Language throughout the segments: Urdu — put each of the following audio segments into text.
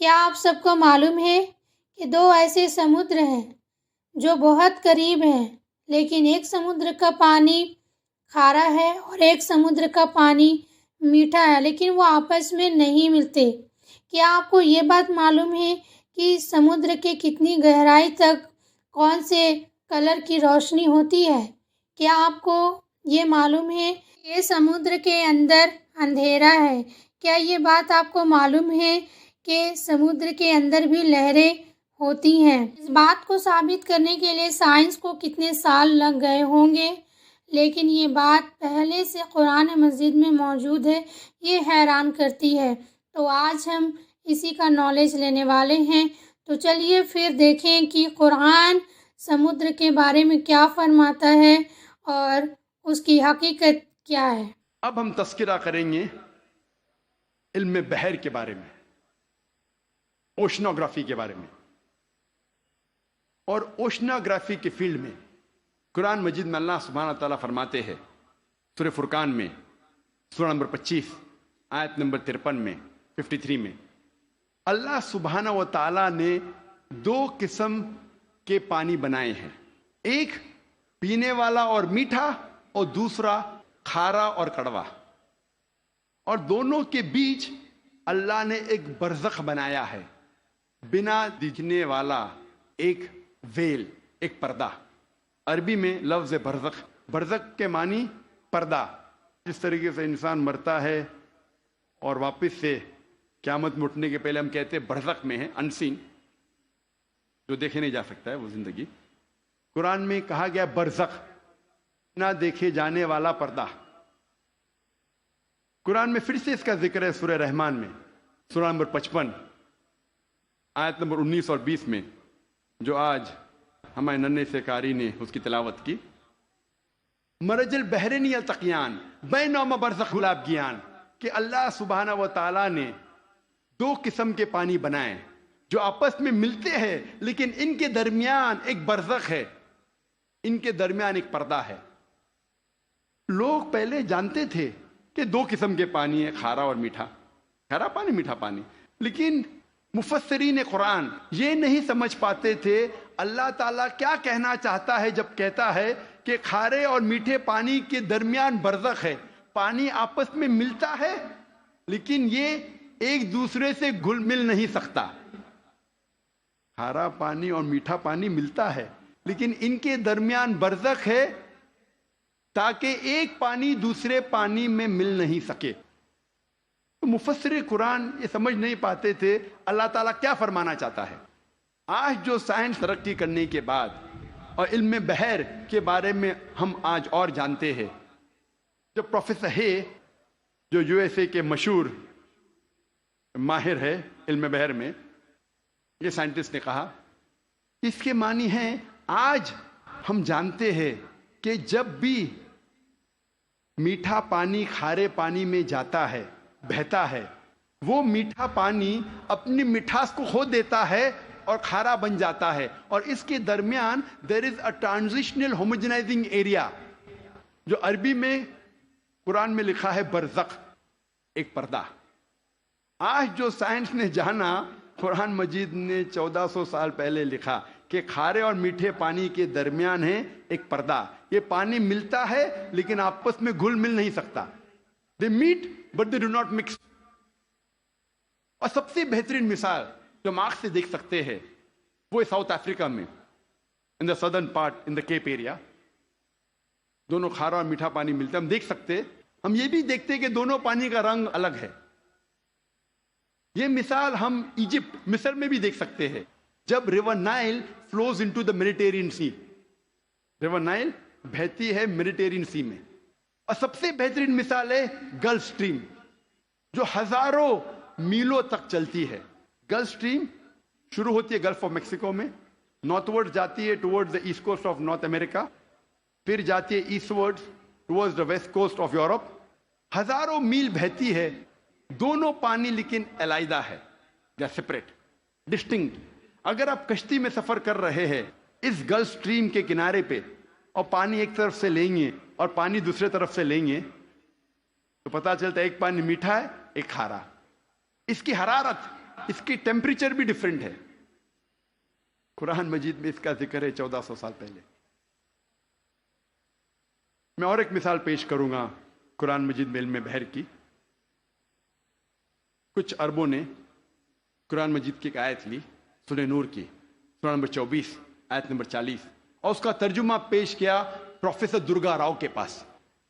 کیا آپ سب کو معلوم ہے کہ دو ایسے سمندر ہیں جو بہت قریب ہیں، لیکن ایک سمندر کا پانی کھارا ہے اور ایک سمندر کا پانی میٹھا ہے، لیکن وہ آپس میں نہیں ملتے۔ کیا آپ کو یہ بات معلوم ہے کہ سمندر کے کتنی گہرائی تک کون سے کلر کی روشنی ہوتی ہے؟ کیا آپ کو یہ معلوم ہے کہ سمندر کے اندر اندھیرا ہے؟ کیا یہ بات آپ کو معلوم ہے کہ سمندر کے اندر بھی لہریں ہوتی ہیں؟ اس بات کو ثابت کرنے کے لیے سائنس کو کتنے سال لگ گئے ہوں گے، لیکن یہ بات پہلے سے قرآن مجید میں موجود ہے۔ یہ حیران کرتی ہے۔ تو آج ہم اسی کا نالج لینے والے ہیں۔ تو چلیے پھر دیکھیں کہ قرآن سمندر کے بارے میں کیا فرماتا ہے اور اس کی حقیقت کیا ہے۔ اب ہم تذکرہ کریں گے علم بحر کے بارے میں، اوشنوگرافی کے بارے میں۔ اور اوشنوگرافی کے فیلڈ میں قرآن مجید میں اللہ سبحانہ تعالیٰ فرماتے ہیں سورہ فرقان میں، سورہ نمبر 25 آیت نمبر 53 میں 53 میں، اللہ سبحانہ و تعالیٰ نے دو قسم کے پانی بنائے ہیں، ایک پینے والا اور میٹھا اور دوسرا کھارا اور کڑوا، اور دونوں کے بیچ اللہ نے ایک برزخ بنایا ہے، بنا دکھنے والا ایک ویل، ایک پردہ۔ عربی میں لفظ برزخ، برزخ کے معنی پردہ۔ جس طریقے سے انسان مرتا ہے اور واپس سے قیامت میں اٹھنے کے پہلے ہم کہتے ہیں برزخ میں ہے، انسین، جو دیکھے نہیں جا سکتا ہے وہ زندگی، قرآن میں کہا گیا برزخ، نہ دیکھے جانے والا پردہ۔ قرآن میں پھر سے اس کا ذکر ہے سورہ رحمان میں، سورہ نمبر 55 آیت نمبر 19 اور 20 میں، جو آج ہمارے ننھے سے قاری نے اس کی تلاوت کی۔ مرج البحرین یلتقیان بینہما برزخ لا یبغیان، کہ اللہ سبحانہ و تعالیٰ نے دو قسم کے پانی بنائے جو آپس میں ملتے ہیں، لیکن ان کے درمیان ایک برزخ ہے، ان کے درمیان ایک پردہ ہے۔ لوگ پہلے جانتے تھے کہ دو قسم کے پانی ہیں، کھارا اور میٹھا، کھارا پانی میٹھا پانی، لیکن مفسرین قرآن یہ نہیں سمجھ پاتے تھے اللہ تعالیٰ کیا کہنا چاہتا ہے جب کہتا ہے کہ کھارے اور میٹھے پانی کے درمیان برزخ ہے۔ پانی آپس میں ملتا ہے لیکن یہ ایک دوسرے سے گھل مل نہیں سکتا۔ کھارا پانی اور میٹھا پانی ملتا ہے لیکن ان کے درمیان برزخ ہے، تاکہ ایک پانی دوسرے پانی میں مل نہیں سکے۔ مفسر قرآن یہ سمجھ نہیں پاتے تھے اللہ تعالیٰ کیا فرمانا چاہتا ہے۔ آج جو سائنس ترقی کرنے کے بعد اور علم بحر کے بارے میں ہم آج اور جانتے ہیں، جو پروفیسر ہے، جو یو ایس اے کے مشہور ماہر ہے علم بحر میں، یہ سائنٹسٹ نے کہا اس کے معنی ہیں آج ہم جانتے ہیں کہ جب بھی میٹھا پانی کھارے پانی میں جاتا ہے، بہتا ہے، وہ میٹھا پانی اپنی مٹھاس کو کھو دیتا ہے اور کھارا بن جاتا ہے، اور اس کے درمیان there is a transitional homogenizing area، جو عربی میں قرآن میں لکھا ہے برزخ، ایک پردہ۔ آج جو سائنس نے جانا، قرآن مجید نے 1400 سال پہلے لکھا کہ کھارے اور میٹھے پانی کے درمیان ہے ایک پردہ۔ یہ پانی ملتا ہے لیکن آپس میں گھل مل نہیں سکتا۔ They meet but they do not mix۔ اور سب سے بہترین مثال جو ہم آنکھ سے دیکھ سکتے ہیں وہ ساؤتھ افریقہ میں، in the southern part in the Cape area، دونوں کھارا اور میٹھا پانی ملتا ہے، ہم دیکھ سکتے، ہم یہ بھی دیکھتے ہیں کہ دونوں پانی کا رنگ الگ ہے۔ یہ مثال ہم ایجپٹ، مصر میں بھی دیکھ سکتے ہیں، جب river Nile flows into the Mediterranean sea, river Nile بہتی ہے میڈیٹرینین سی میں۔ اور سب سے بہترین مثال ہے گلف سٹریم، جو ہزاروں میلوں تک چلتی ہے۔ گلف سٹریم شروع ہوتی ہے گلف آف میکسیکو میں، نارتھ ورڈ جاتی ہے towards the east coast of North America, پھر جاتی ہے eastward towards the west coast of Europe, ہزاروں میل بہتی ہے، دونوں پانی لیکن علیحدہ ہے، یا سپریٹ، ڈسٹنکٹ۔ اگر آپ کشتی میں سفر کر رہے ہیں اس گلف سٹریم کے کنارے پہ، اور پانی ایک طرف سے لیں گے اور پانی دوسرے طرف سے لیں گے، تو پتہ چلتا ہے ایک پانی میٹھا ہے ایک کھارا۔ اس کی حرارت اس کی ٹیمپریچر بھی ڈفرینٹ ہے. قرآن مجید میں اس کا ذکر ہے 1400 سال پہلے. میں اور ایک مثال پیش کروں گا قرآن مجید میں علم بحر کی. کچھ عربوں نے قرآن مجید کی ایک آیت لی سورہ نور کی، سورہ نمبر 24 آیت نمبر 40، اور اس کا ترجمہ پیش کیا پروفیسر درگا راؤ کے پاس.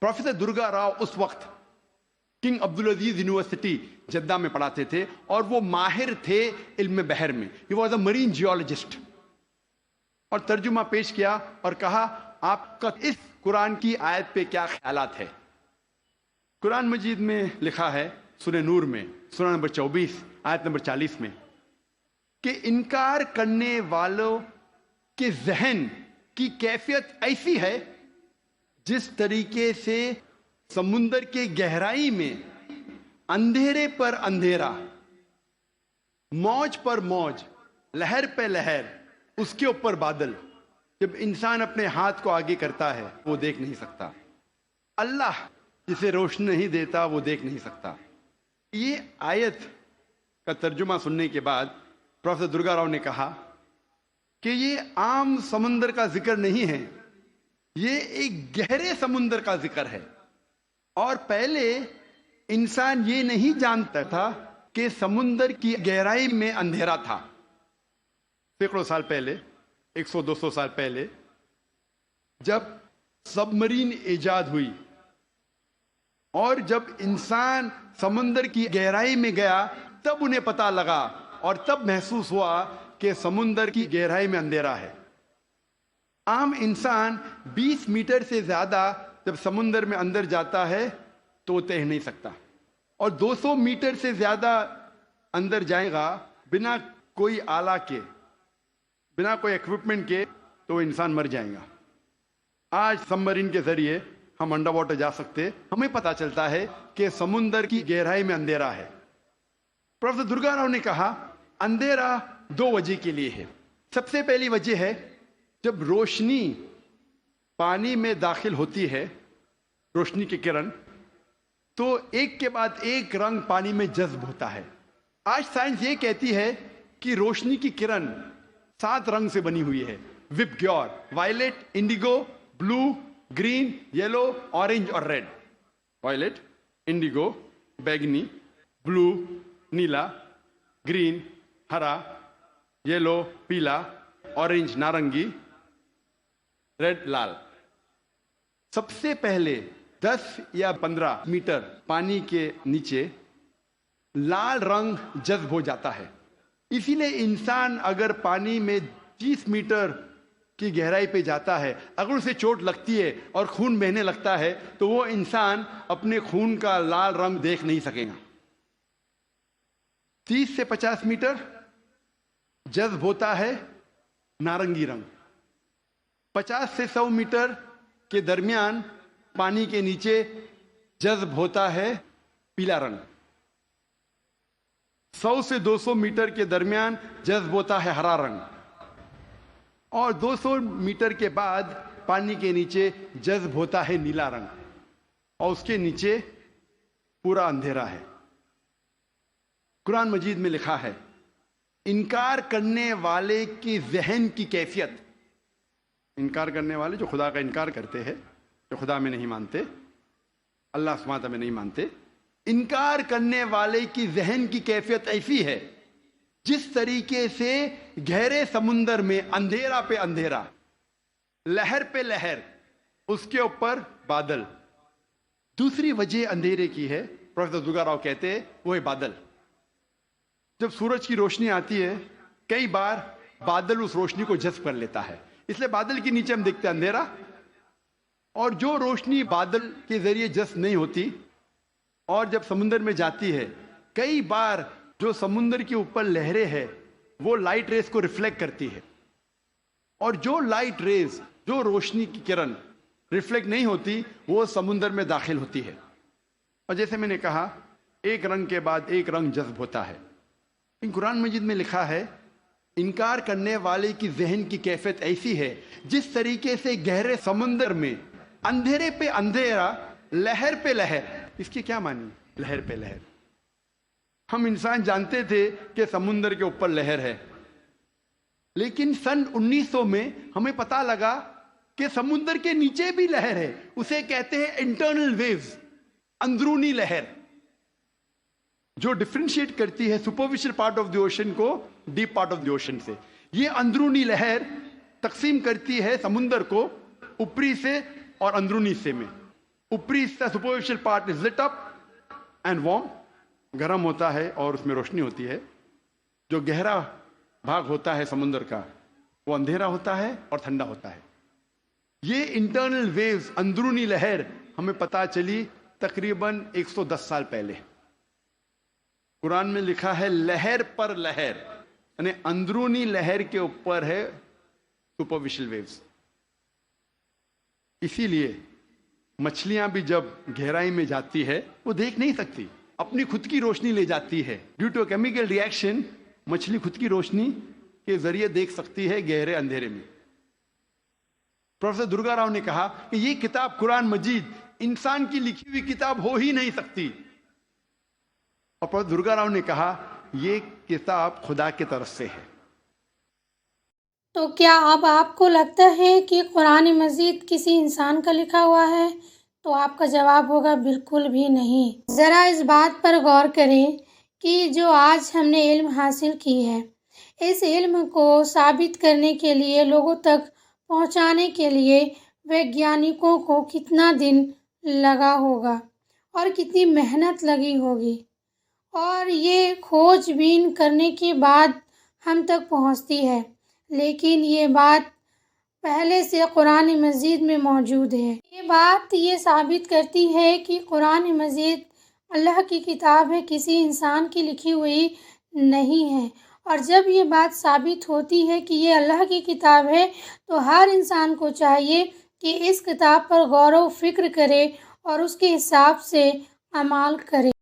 پروفیسر درگا راؤ اس وقت کنگ عبدالعزیز یونیورسٹی جدہ میں پڑھاتے تھے اور وہ ماہر تھے علم بحر میں. He was a Marine geologist. اور ترجمہ پیش کیا اور کہا آپ کا اس قرآن کی آیت پہ کیا خیالات ہے. قرآن مجید میں لکھا ہے سورہ نور میں سورہ نمبر 24 آیت نمبر 40 میں کہ انکار کرنے والوں کے ذہن کی کیفیت ایسی ہے جس طریقے سے سمندر کے گہرائی میں اندھیرے پر اندھیرا، موج پر موج، لہر پہ لہر، اس کے اوپر بادل. جب انسان اپنے ہاتھ کو آگے کرتا ہے وہ دیکھ نہیں سکتا. اللہ جسے روشنی نہیں دیتا وہ دیکھ نہیں سکتا. یہ آیت کا ترجمہ سننے کے بعد پروفیسر درگا راؤ نے کہا کہ یہ عام سمندر کا ذکر نہیں ہے، یہ ایک گہرے سمندر کا ذکر ہے. اور پہلے انسان یہ نہیں جانتا تھا کہ سمندر کی گہرائی میں اندھیرا تھا. سینکڑوں سال پہلے، 100-200 سال پہلے جب سب مرین ایجاد ہوئی اور جب انسان سمندر کی گہرائی میں گیا تب انہیں پتا لگا اور تب محسوس ہوا کہ سمندر کی گہرائی میں اندھیرا ہے. عام انسان 20 میٹر سے زیادہ جب سمندر میں اندر جاتا ہے تو وہ تیر نہیں سکتا، اور 200 میٹر سے زیادہ اندر جائے گا بنا کوئی آلہ کے، بنا کوئی ایکوپمنٹ کے، تو وہ انسان مر جائے گا. آج سب مرین کے ذریعے ہم انڈر واٹر جا سکتے، ہمیں پتا چلتا ہے کہ سمندر کی گہرائی میں اندھیرا ہے. پروفیسر درگا راؤ نے کہا اندھیرا 2 وجہ کے لیے ہے. سب سے پہلی وجہ ہے جب روشنی پانی میں داخل ہوتی ہے، روشنی کی کرن، تو ایک کے بعد ایک رنگ پانی میں جذب ہوتا ہے. آج سائنس یہ کہتی ہے کہ روشنی کی کرن 7 رنگ سے بنی ہوئی ہے، وپ گیور، وائلٹ، انڈیگو، بلو، گرین، یلو، اورنج اور ریڈ. وائلٹ، انڈیگو، بیگنی، بلو، نیلا، گرین، ہرا، یلو، پیلا، اورنج، نارنگی، ریڈ، لال. سب سے پہلے 10 یا 15 میٹر پانی کے نیچے لال رنگ جذب ہو جاتا ہے. اسی لیے انسان اگر پانی میں 30 میٹر کی گہرائی پہ جاتا ہے، اگر اسے چوٹ لگتی ہے اور خون بہنے لگتا ہے تو وہ انسان اپنے خون کا لال رنگ دیکھ نہیں سکے گا. 30 سے 50 میٹر جذب ہوتا ہے نارنگی رنگ. 50 سے 100 میٹر کے درمیان پانی کے نیچے جذب ہوتا ہے پیلا رنگ. 100 سے 200 میٹر کے درمیان جذب ہوتا ہے ہرا رنگ، اور 200 میٹر کے بعد پانی کے نیچے جذب ہوتا ہے نیلا رنگ، اور اس کے نیچے پورا اندھیرا ہے. قرآن مجید میں لکھا ہے انکار کرنے والے کی ذہن کی کیفیت. انکار کرنے والے جو خدا کا انکار کرتے ہیں، جو خدا میں نہیں مانتے، اللہ سبحانہ وتعالی میں نہیں مانتے، انکار کرنے والے کی ذہن کی کیفیت ایسی ہے جس طریقے سے گہرے سمندر میں اندھیرا پہ اندھیرا، لہر پہ لہر، اس کے اوپر بادل. دوسری وجہ اندھیرے کی ہے، پروفیسر درگا راؤ کہتے ہیں، وہ ہے بادل. جب سورج کی روشنی آتی ہے کئی بار بادل اس روشنی کو جذب کر لیتا ہے، اس لیے بادل کے نیچے ہم دیکھتے ہیں اندھیرا. اور جو روشنی بادل کے ذریعے جذب نہیں ہوتی اور جب سمندر میں جاتی ہے، کئی بار جو سمندر کے اوپر لہریں ہیں وہ لائٹ ریز کو ریفلیکٹ کرتی ہے، اور جو لائٹ ریز، جو روشنی کی کرن ریفلیکٹ نہیں ہوتی وہ سمندر میں داخل ہوتی ہے. اور جیسے میں نے کہا ایک رنگ کے بعد ایک رنگ جذب ہوتا ہے. قرآن مجید میں لکھا ہے انکار کرنے والے کی ذہن کی کیفیت ایسی ہے جس طریقے سے گہرے سمندر میں اندھیرے پہ اندھیرا، لہر پہ لہر. اس کی کیا معنی؟ لہر پہ لہر. ہم انسان جانتے تھے کہ سمندر کے اوپر لہر ہے، لیکن سن 1900 میں ہمیں پتا لگا کہ سمندر کے نیچے بھی لہر ہے. اسے کہتے ہیں انٹرنل ویوز، اندرونی لہر، جو ڈفرینشیٹ کرتی ہے superficial part of the ocean کو deep part of the ocean سے. یہ اندرونی لہر تقسیم کرتی ہے سمندر کو اوپری سے اور اندرونی حصے میں. اوپری حصہ superficial part is lit up and warm, گرم ہوتا ہے اور اس میں روشنی ہوتی ہے. جو گہرا بھاگ ہوتا ہے سمندر کا وہ اندھیرا ہوتا ہے اور ٹھنڈا ہوتا ہے. یہ انٹرنل ویوز، اندرونی لہر ہمیں پتہ چلی تقریباً 110 سال پہلے. قرآن میں لکھا ہے لہر پر لہر، یعنی اندرونی لہر کے اوپر ہے سپرفیشل ویوز. اسی لیے مچھلیاں بھی جب گہرائی میں جاتی ہے وہ دیکھ نہیں سکتی، اپنی خود کی روشنی لے جاتی ہے. Due to chemical reaction مچھلی خود کی روشنی کے ذریعے دیکھ سکتی ہے گہرے اندھیرے میں. پروفیسر درگا راؤ نے کہا کہ یہ کتاب قرآن مجید انسان کی لکھی ہوئی کتاب ہو ہی نہیں سکتی. اور پروفیسر درگا راؤ نے کہا یہ کتاب خدا کی طرف سے ہے. تو کیا اب آپ کو لگتا ہے کہ قرآن مجید کسی انسان کا لکھا ہوا ہے؟ تو آپ کا جواب ہوگا بالکل بھی نہیں. ذرا اس بات پر غور کریں کہ جو آج ہم نے علم حاصل کی ہے، اس علم کو ثابت کرنے کے لیے، لوگوں تک پہنچانے کے لیے ویگیانکوں کو کتنا دن لگا ہوگا اور کتنی محنت لگی ہوگی، اور یہ کھوج بین کرنے کے بعد ہم تک پہنچتی ہے. لیکن یہ بات پہلے سے قرآن مجید میں موجود ہے. یہ بات یہ ثابت کرتی ہے کہ قرآن مجید اللہ کی کتاب ہے، کسی انسان کی لکھی ہوئی نہیں ہے. اور جب یہ بات ثابت ہوتی ہے کہ یہ اللہ کی کتاب ہے تو ہر انسان کو چاہیے کہ اس کتاب پر غور و فکر کرے اور اس کے حساب سے عمل کرے.